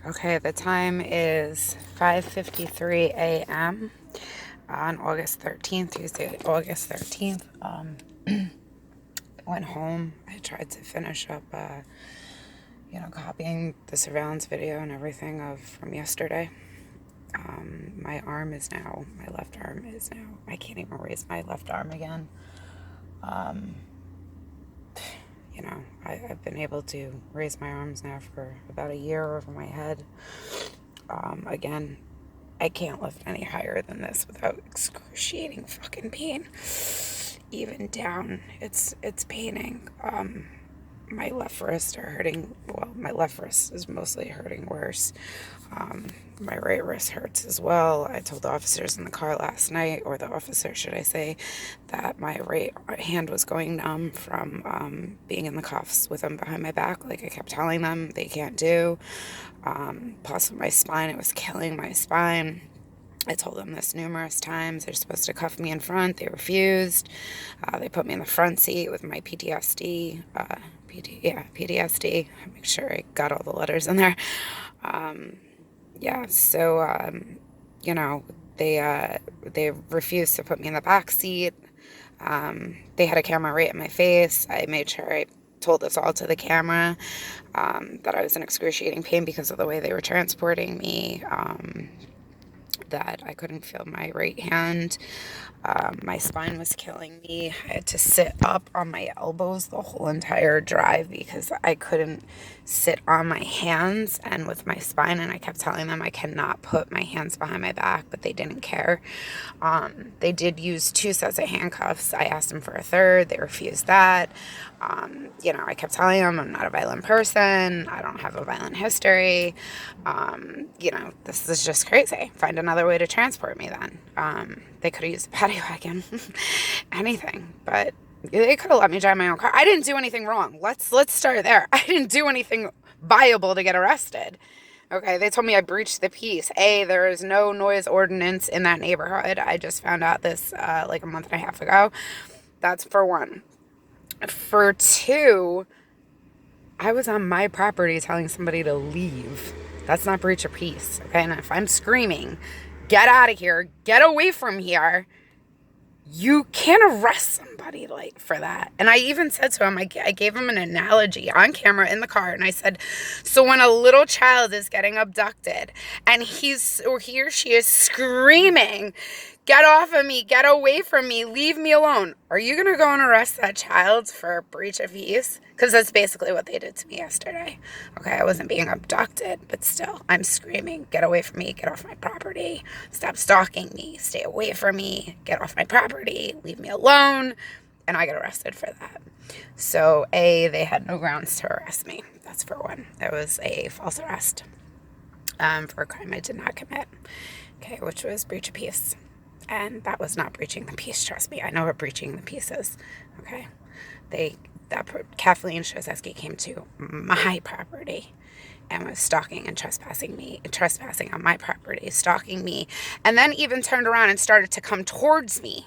Okay, the time is 5:53 a.m. on August 13th, Tuesday, August 13th. I went home. I tried to finish up, copying the surveillance video and everything from yesterday. My left arm is now, I can't even raise my left arm again. I've been able to raise my arms now for about a year over my head. Again, I can't lift any higher than this without excruciating fucking pain. Even down, it's paining. My left wrist are hurting. Well, my left wrist is mostly hurting worse. My right wrist hurts as well. I told the officers in the car last night, or the officer, should I say, that my right hand was going numb from being in the cuffs with them behind my back, like I kept telling them they can't do. Plus with my spine, it was killing my spine. I told them this numerous times. They're supposed to cuff me in front. They refused. They put me in the front seat with my PTSD. PTSD. Make sure I got all the letters in there. They refused to put me in the back seat. They had a camera right in my face. I made sure I told this all to the camera, that I was in excruciating pain because of the way they were transporting me. That I couldn't feel my right hand. My spine was killing me. I had to sit up on my elbows the whole entire drive because I couldn't sit on my hands and with my spine, and I kept telling them I cannot put my hands behind my back, but they didn't care. They did use 2 sets of handcuffs. I asked them for a third. They refused that. I kept telling them I'm not a violent person. I don't have a violent history. This is just crazy. Find another way to transport me then. They could have used a paddy wagon, anything, but they could have let me drive my own car. I didn't do anything wrong. Let's start there. I didn't do anything viable to get arrested. Okay, they told me I breached the peace. There is no noise ordinance in that neighborhood. I just found out this like a month and a half ago. That's for one. For two, I was on my property telling somebody to leave. That's not breach of peace, okay? And if I'm screaming, get out of here, get away from here, you can't arrest somebody for that. And I even said to him, I gave him an analogy on camera in the car, and I said, so when a little child is getting abducted and he or she is screaming, get off of me, get away from me, leave me alone, are you going to go and arrest that child for breach of peace? Because that's basically what they did to me yesterday. Okay, I wasn't being abducted, but still, I'm screaming, get away from me, get off my property, stop stalking me, stay away from me, get off my property, leave me alone, and I got arrested for that. So, they had no grounds to arrest me. That's for one. It was a false arrest for a crime I did not commit, okay, which was breach of peace. And that was not breaching the peace, trust me. I know what breaching the peace is, okay? Kathleen Strozeski came to my property and was stalking and trespassing on my property, stalking me, and then even turned around and started to come towards me,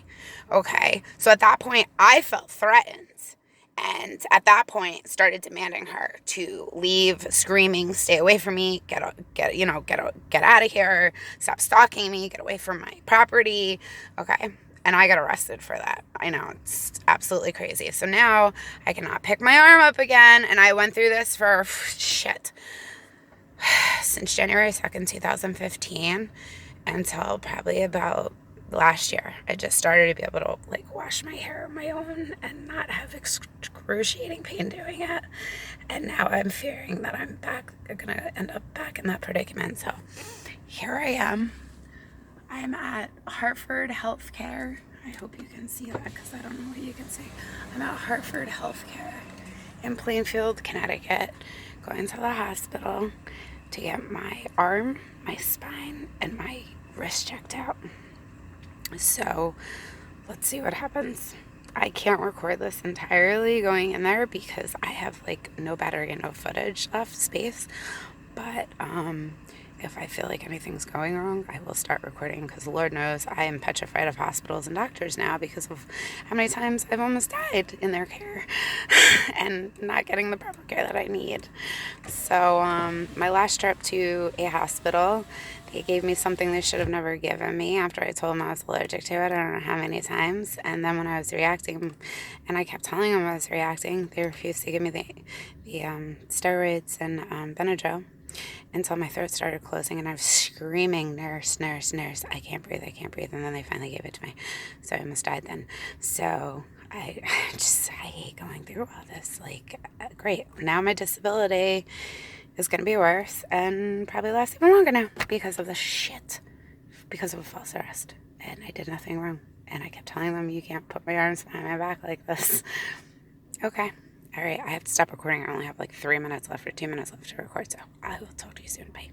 okay? So at that point, I felt threatened. And at that point, started demanding her to leave, screaming, "Stay away from me! Get out of here! Stop stalking me! Get away from my property!" Okay, and I got arrested for that. I know, it's absolutely crazy. So now I cannot pick my arm up again, and I went through this for since January 2nd, 2015, until probably about last year. I just started to be able to wash my hair on my own and not have excruciating pain doing it. And now I'm fearing that I'm gonna end up back in that predicament. So here I am. I'm at Hartford Healthcare. I hope you can see that because I don't know what you can see. I'm at Hartford Healthcare in Plainfield, Connecticut, going to the hospital to get my arm, my spine, and my wrist checked out. So let's see what happens. I can't record this entirely going in there because I have no battery and no footage left, space. But if I feel like anything's going wrong, I will start recording, because Lord knows I am petrified of hospitals and doctors now because of how many times I've almost died in their care and not getting the proper care that I need. So my last trip to a hospital, they gave me something they should have never given me after I told them I was allergic to it. I don't know how many times. And then when I was reacting, and I kept telling them I was reacting, they refused to give me the steroids and Benadryl until my throat started closing and I was screaming, nurse, nurse, nurse, I can't breathe, I can't breathe. And then they finally gave it to me. So I almost died then. So I hate going through all this. Like, great. Now my disability is going to be worse and probably last even longer now because of the shit, because of a false arrest. And I did nothing wrong. And I kept telling them, you can't put my arms behind my back like this. Okay. All right. I have to stop recording. I only have like 3 minutes left or 2 minutes left to record. So I will talk to you soon. Bye.